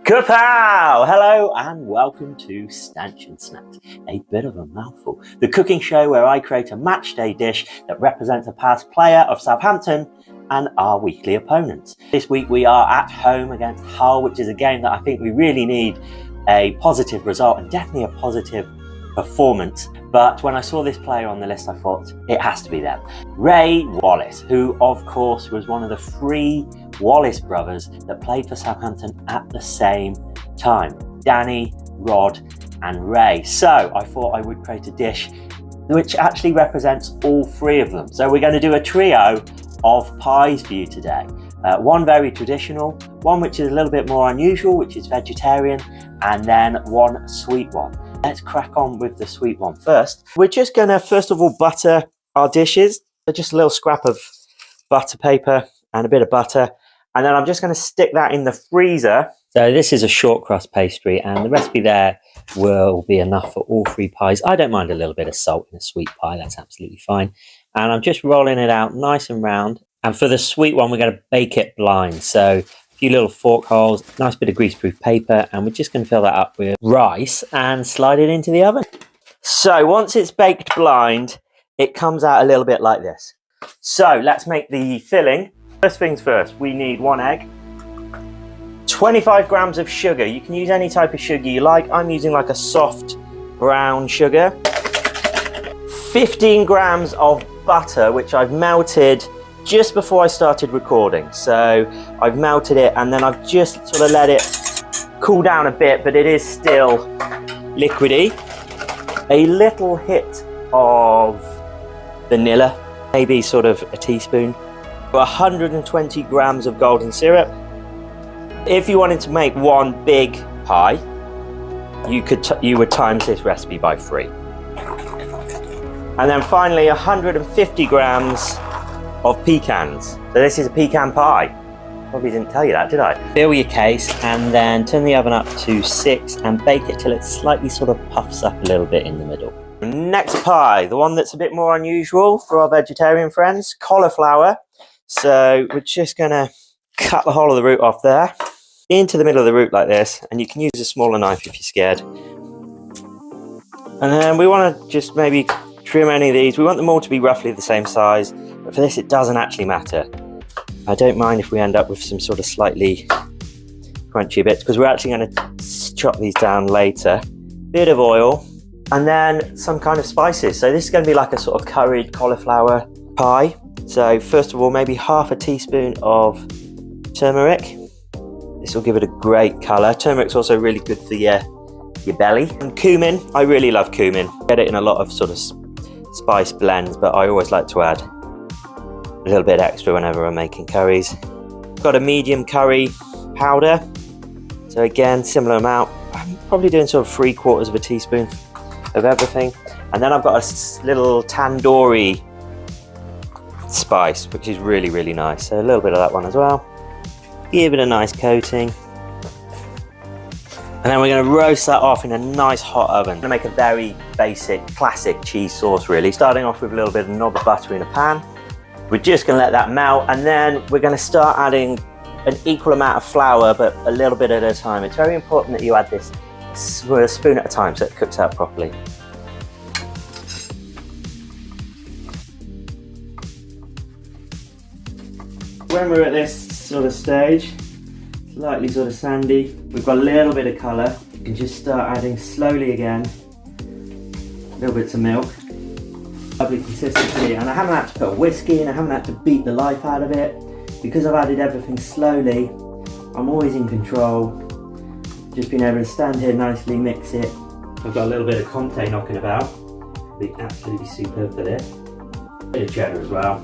Kapow! Hello and welcome to Stanchion Snacks, a bit of a mouthful. The cooking show where I create a matchday dish that represents a past player of Southampton and our weekly opponents. This week we are at home against Hull, which is a game that I think we really need a positive result and definitely a positive performance. But when I saw this player on the list, I thought it has to be them. Rod Wallace, who of course was one of the 3 Wallace brothers that played for Southampton at the same time. Danny, Rod and Ray. So I thought I would create a dish which actually represents all 3 of them. So we're going to do a trio of pies for you today. One very traditional, one which is a little bit more unusual, which is vegetarian, and then one sweet one. Let's crack on with the sweet one first. We're just going to first of all butter our dishes. So just a little scrap of butter paper and a bit of butter. And then I'm just going to stick that in the freezer. So this is a short crust pastry and the recipe there will be enough for all 3 pies. I don't mind a little bit of salt in a sweet pie, that's absolutely fine. And I'm just rolling it out nice and round. And for the sweet one, we're going to bake it blind. So a few little fork holes, nice bit of greaseproof paper, and we're just going to fill that up with rice and slide it into the oven. So once it's baked blind, it comes out a little bit like this. So let's make the filling. First things first, we need 1 egg, 25 grams of sugar. You can use any type of sugar you like. I'm using like a soft brown sugar. 15 grams of butter, which I've melted just before I started recording. So I've melted it and then I've just sort of let it cool down a bit, but it is still liquidy. A little hit of vanilla, maybe sort of a teaspoon. 120 grams of golden syrup. If you wanted to make one big pie, you would times this recipe by 3. And then finally 150 grams of pecans. So this is a pecan pie. Probably didn't tell you that, did I? Fill your case and then turn the oven up to 6 and bake it till it slightly sort of puffs up a little bit in the middle. Next pie, the one that's a bit more unusual for our vegetarian friends, cauliflower. So we're just gonna cut the whole of the root off there, into the middle of the root like this, and you can use a smaller knife if you're scared. And then we want to just maybe trim any of these. We want them all to be roughly the same size, but for this it doesn't actually matter. I don't mind if we end up with some sort of slightly crunchy bits, because we're actually going to chop these down later. Bit of oil, and then some kind of spices. So this is going to be like a sort of curried cauliflower pie. So first of all, maybe half a teaspoon of turmeric. This will give it a great colour. Turmeric's also really good for your belly. And cumin, I really love cumin. Get it in a lot of sort of spice blends, but I always like to add a little bit extra whenever I'm making curries. Got a medium curry powder. So again, similar amount. I'm probably doing sort of 3/4 of a teaspoon of everything. And then I've got a little tandoori spice, which is really, really nice. So a little bit of that one as well. Give it a nice coating. And then we're going to roast that off in a nice hot oven. I'm going to make a very basic, classic cheese sauce really. Starting off with a little bit of knob of butter in a pan. We're just going to let that melt, and then we're going to start adding an equal amount of flour, but a little bit at a time. It's very important that you add this with a spoon at a time so it cooks out properly. When we're at this sort of stage, slightly sort of sandy, we've got a little bit of colour, you can just start adding slowly again, little bits of milk. Lovely consistency, and I haven't had to put a whisk in, I haven't had to beat the life out of it. Because I've added everything slowly, I'm always in control. Just being able to stand here nicely, mix it. I've got a little bit of Comté knocking about. It'll be absolutely superb for this. A bit of cheddar as well.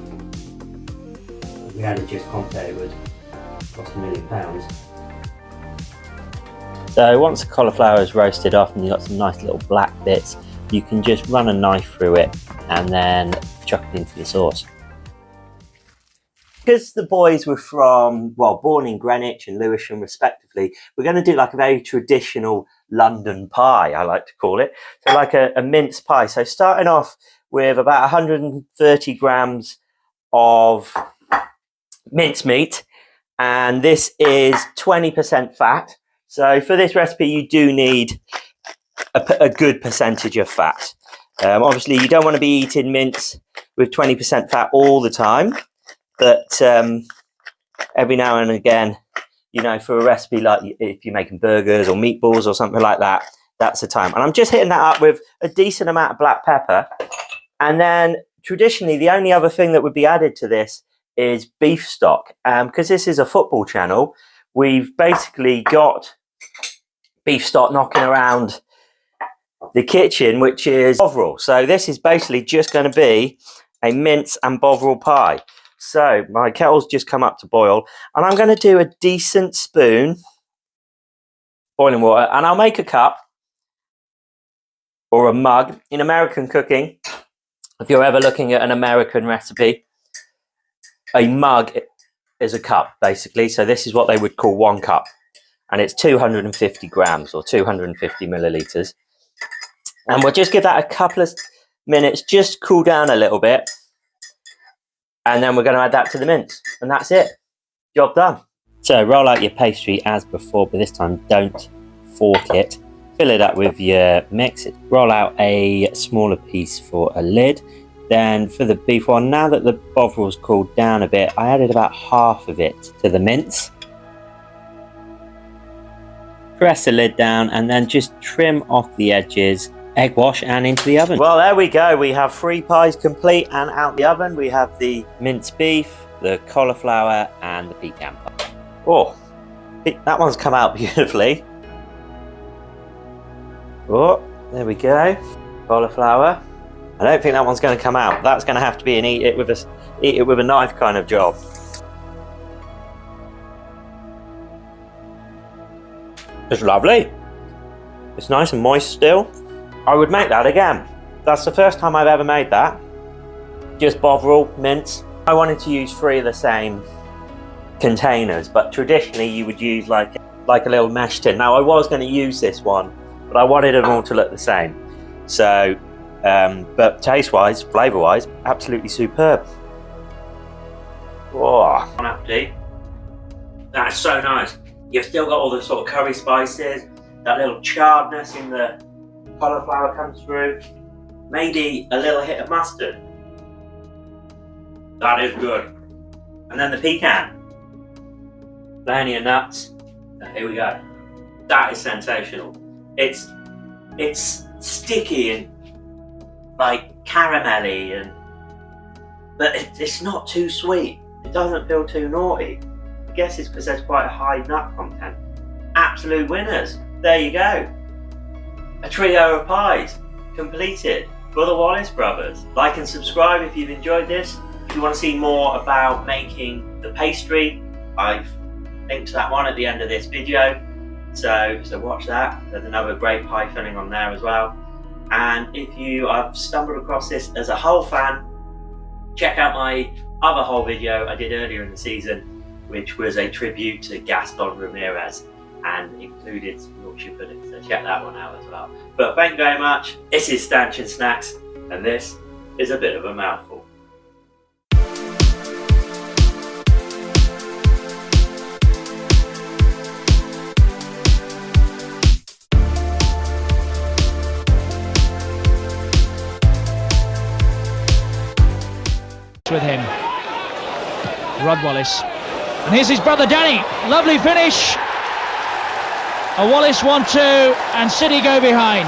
If we added just Comté, it would cost £1 million. So once the cauliflower is roasted off and you've got some nice little black bits, you can just run a knife through it and then chuck it into the sauce. Because the boys were from, well, born in Greenwich and Lewisham respectively, we're going to do like a very traditional London pie, I like to call it. So like a mince pie. So starting off with about 130 grams of mincemeat, and this is 20% fat. So for this recipe, you do need a good percentage of fat. Obviously, you don't want to be eating mince with 20% fat all the time, but every now and again, you know, for a recipe like if you're making burgers or meatballs or something like that, that's the time. And I'm just hitting that up with a decent amount of black pepper. And then traditionally, the only other thing that would be added to this is beef stock. Because this is a football channel, we've basically got beef stock knocking around the kitchen, which is Bovril. So this is basically just going to be a mince and Bovril pie. So my kettle's just come up to boil, and I'm going to do a decent spoon boiling water, and I'll make a cup or a mug. In American cooking, if you're ever looking at an American recipe, a mug is a cup, basically. So this is what they would call 1 cup, and it's 250 grams or 250 millilitres. And we'll just give that a couple of minutes, just cool down a little bit. And then we're going to add that to the mince, and that's it. Job done. So roll out your pastry as before, but this time don't fork it. Fill it up with your mix. Roll out a smaller piece for a lid. Then for the beef one, now that the Bovril's cooled down a bit, I added about half of it to the mince. Press the lid down and then just trim off the edges. Egg wash and into the oven. Well, there we go. We have 3 pies complete and out the oven. We have the minced beef, the cauliflower, and the pecan pie. Oh, that one's come out beautifully. Oh, there we go. Cauliflower. I don't think that one's going to come out. That's going to have to be an eat it with a knife kind of job. It's lovely. It's nice and moist still. I would make that again. That's the first time I've ever made that. Just Bovril, mince. I wanted to use 3 of the same containers, but traditionally you would use like a little mesh tin. Now I was going to use this one, but I wanted them all to look the same. So, but taste-wise, flavour-wise, absolutely superb. Oh, bon appetit. That is so nice. You've still got all the sort of curry spices, that little charredness in the cauliflower comes through, maybe a little hit of mustard. That is good. And then the pecan, plenty of nuts. Here we go. That is sensational. It's sticky and like caramelly, but it's not too sweet. It doesn't feel too naughty. I guess it's because there's quite a high nut content. Absolute winners. There you go. A trio of pies completed for the Wallace Brothers. Like and subscribe if you've enjoyed this. If you want to see more about making the pastry, I've linked to that one at the end of this video. So watch that. There's another great pie filling on there as well. And if you have stumbled across this as a Hull fan, check out my other Hull video I did earlier in the season, which was a tribute to Gaston Ramirez and included some Yorkshire pudding, so check that one out as well. But thank you very much. This is Stanchion Snacks, and this is a bit of a mouthful. With him, Rod Wallace, and here's his brother Danny. Lovely finish. A Wallace 1-2 and City go behind.